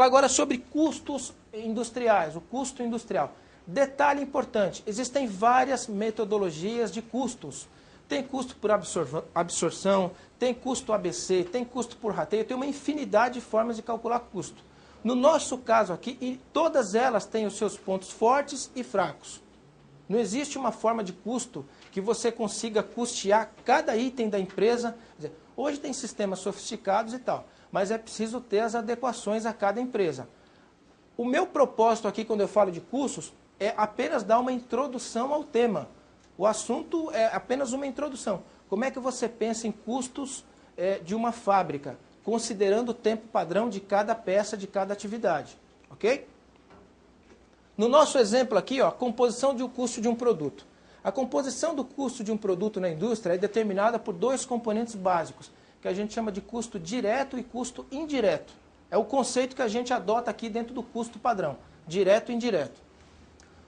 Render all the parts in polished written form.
falar agora sobre custos industriais, o custo industrial. Detalhe importante, existem várias metodologias de custos. Tem custo por absorção, tem custo ABC, tem custo por rateio, tem uma infinidade de formas de calcular custo. No nosso caso aqui, todas elas têm os seus pontos fortes e fracos. Não existe uma forma de custo que você consiga custear cada item da empresa. Hoje tem sistemas sofisticados e tal, mas é preciso ter as adequações a cada empresa. O meu propósito aqui, quando eu falo de custos, é apenas dar uma introdução ao tema. O assunto é apenas uma introdução. Como é que você pensa em custos de uma fábrica, considerando o tempo padrão de cada peça, de cada atividade, ok? No nosso exemplo aqui, ó, a composição de um custo de um produto. A composição do custo de um produto na indústria é determinada por dois componentes básicos, que a gente chama de custo direto e custo indireto. É o conceito que a gente adota aqui dentro do custo padrão, direto e indireto.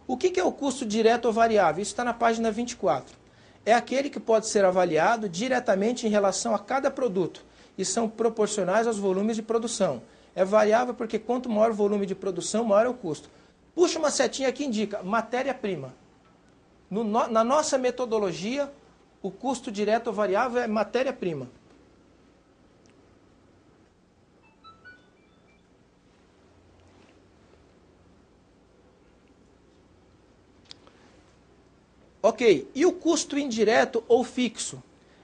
O que é o custo direto ou variável? Isso está na página 24. É aquele que pode ser avaliado diretamente em relação a cada produto e são proporcionais aos volumes de produção. É variável porque quanto maior o volume de produção, maior é o custo. Puxa uma setinha que indica matéria-prima. Na nossa metodologia, o custo direto ou variável é matéria-prima. Ok, e o custo indireto ou fixo?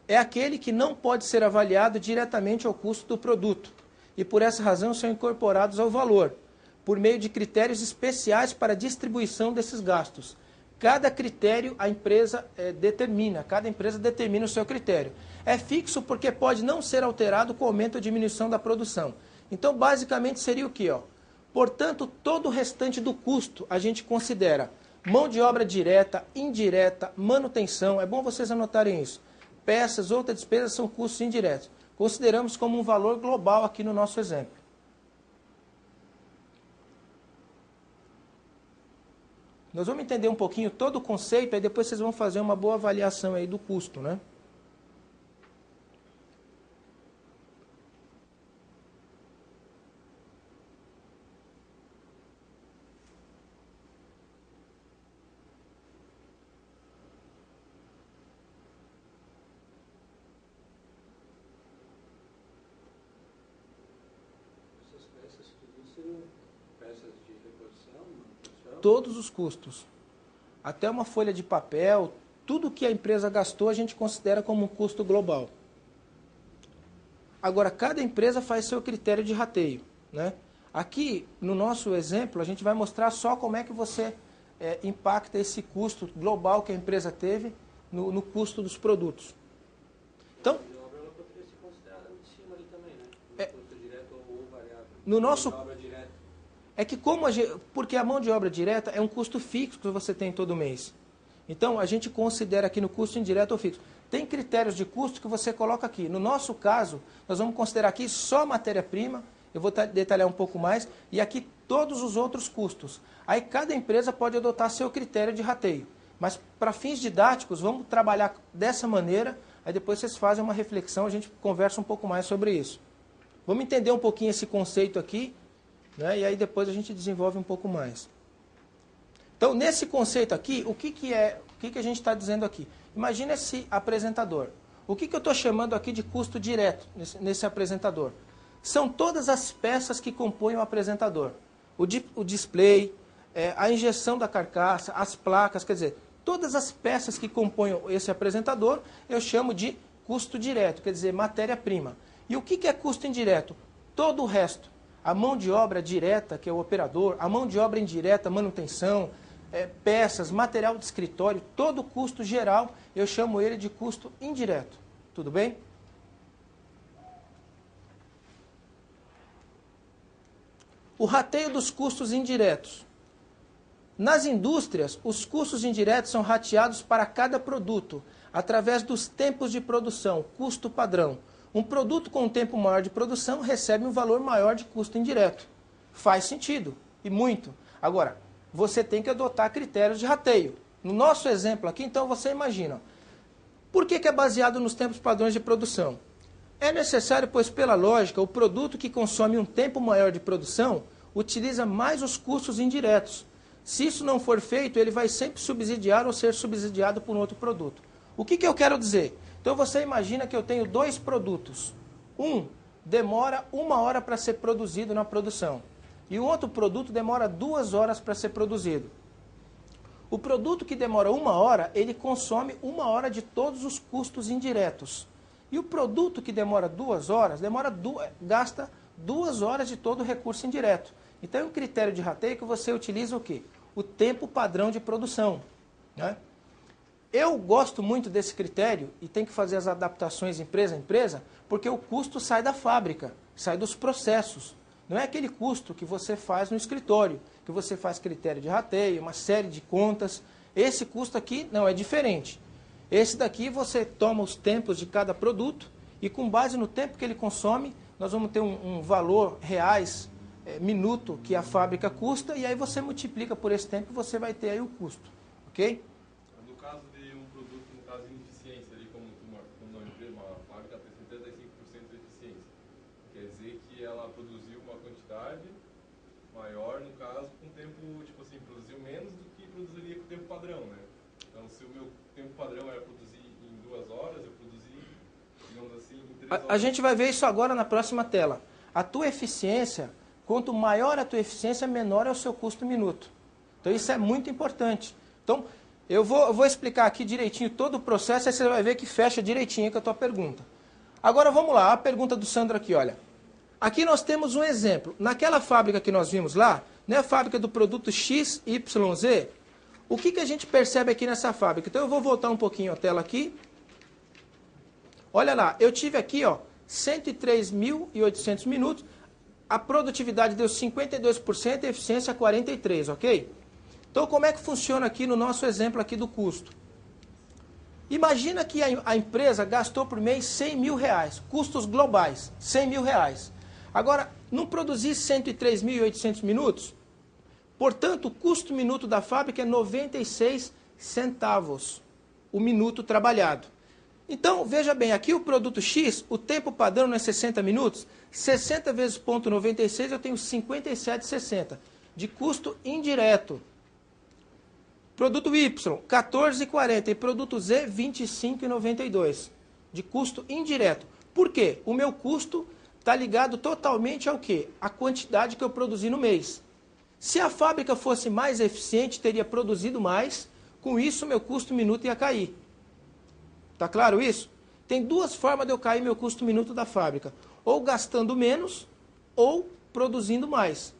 É aquele que não pode ser avaliado diretamente ao custo do produto, e por essa razão são incorporados ao valor, por meio de critérios especiais para a distribuição desses gastos. Cada critério a empresa determina, cada empresa determina o seu critério. É fixo porque pode não ser alterado com aumento ou diminuição da produção. Então, basicamente, seria o quê? Portanto, todo o restante do custo a gente considera mão de obra direta, indireta, manutenção, é bom vocês anotarem isso. Peças, outras despesas são custos indiretos. Consideramos como um valor global aqui no nosso exemplo. Nós vamos entender um pouquinho todo o conceito, aí depois vocês vão fazer uma boa avaliação aí do custo, né? Todos os custos, até uma folha de papel, tudo que a empresa gastou a gente considera como um custo global. Agora, cada empresa faz seu critério de rateio, né? Aqui, no nosso exemplo, a gente vai mostrar só como é que você impacta esse custo global que a empresa teve no custo dos produtos. Então, no nosso... É que porque a mão de obra direta é um custo fixo que você tem todo mês. Então, a gente considera aqui no custo indireto ou fixo. Tem critérios de custo que você coloca aqui. No nosso caso, nós vamos considerar aqui só matéria-prima, eu vou detalhar um pouco mais, e aqui todos os outros custos. Aí cada empresa pode adotar seu critério de rateio. Mas para fins didáticos, vamos trabalhar dessa maneira, aí depois vocês fazem uma reflexão, a gente conversa um pouco mais sobre isso. Vamos entender um pouquinho esse conceito aqui, né? E aí depois a gente desenvolve um pouco mais. Então, nesse conceito aqui, o que a gente está dizendo aqui? Imagina esse apresentador. O que eu estou chamando aqui de custo direto nesse apresentador? São todas as peças que compõem o apresentador. O display, a injeção da carcaça, as placas, quer dizer, todas as peças que compõem esse apresentador eu chamo de custo direto, quer dizer, matéria-prima. E o que é custo indireto? Todo o resto. A mão de obra direta, que é o operador, a mão de obra indireta, manutenção, peças, material de escritório, todo o custo geral, eu chamo ele de custo indireto. Tudo bem? O rateio dos custos indiretos. Nas indústrias, os custos indiretos são rateados para cada produto, através dos tempos de produção, custo padrão. Um produto com um tempo maior de produção recebe um valor maior de custo indireto. Faz sentido, e muito. Agora, você tem que adotar critérios de rateio. No nosso exemplo aqui, então, você imagina. Por que é baseado nos tempos padrões de produção? É necessário, pois, pela lógica, o produto que consome um tempo maior de produção, utiliza mais os custos indiretos. Se isso não for feito, ele vai sempre subsidiar ou ser subsidiado por um outro produto. O que eu quero dizer? Então você imagina que eu tenho dois produtos. Um demora 1 hora para ser produzido na produção. E o outro produto demora 2 horas para ser produzido. O produto que demora 1 hora, ele consome 1 hora de todos os custos indiretos. E o produto que demora 2 horas, gasta 2 horas de todo o recurso indireto. Então, o critério de rateio que você utiliza o quê? O tempo padrão de produção, né? Eu gosto muito desse critério e tem que fazer as adaptações empresa a empresa, porque o custo sai da fábrica, sai dos processos. Não é aquele custo que você faz no escritório, que você faz critério de rateio, uma série de contas. Esse custo aqui não é diferente. Esse daqui você toma os tempos de cada produto e com base no tempo que ele consome, nós vamos ter um valor reais, minuto que a fábrica custa, e aí você multiplica por esse tempo e você vai ter aí o custo, ok? No caso de um produto, no caso de ineficiência, ali como uma fábrica tem 75% de eficiência, quer dizer que ela produziu uma quantidade maior, no caso, com tempo, tipo assim, produziu menos do que produziria com o tempo padrão, né? Então, se o meu tempo padrão era produzir em 2 horas, eu produzi, digamos assim, em 3 horas. A gente vai ver isso agora na próxima tela. A tua eficiência, quanto maior a tua eficiência, menor é o seu custo minuto. Então, isso é muito importante. Então, eu vou explicar aqui direitinho todo o processo, aí você vai ver que fecha direitinho com a tua pergunta. Agora, vamos lá, a pergunta do Sandro aqui, olha. Aqui nós temos um exemplo. Naquela fábrica que nós vimos lá, né, a fábrica do produto XYZ, o que a gente percebe aqui nessa fábrica? Então, eu vou voltar um pouquinho a tela aqui. Olha lá, eu tive aqui, ó, 103.800 minutos, a produtividade deu 52% e a eficiência 43%, ok? Então, como é que funciona aqui no nosso exemplo aqui do custo? Imagina que a empresa gastou por mês 100 mil reais, custos globais, 100 mil reais. Agora, não produzir 103.800 minutos? Portanto, o custo minuto da fábrica é 96 centavos o minuto trabalhado. Então, veja bem, aqui o produto X, o tempo padrão não é 60 minutos? 60 vezes 0,96 eu tenho 57,60 de custo indireto. Produto Y, 14,40 e produto Z, 25,92 de custo indireto. Por quê? O meu custo está ligado totalmente ao quê? A quantidade que eu produzi no mês. Se a fábrica fosse mais eficiente, teria produzido mais, com isso meu custo minuto ia cair. Tá claro isso? Tem duas formas de eu cair meu custo minuto da fábrica. Ou gastando menos, ou produzindo mais.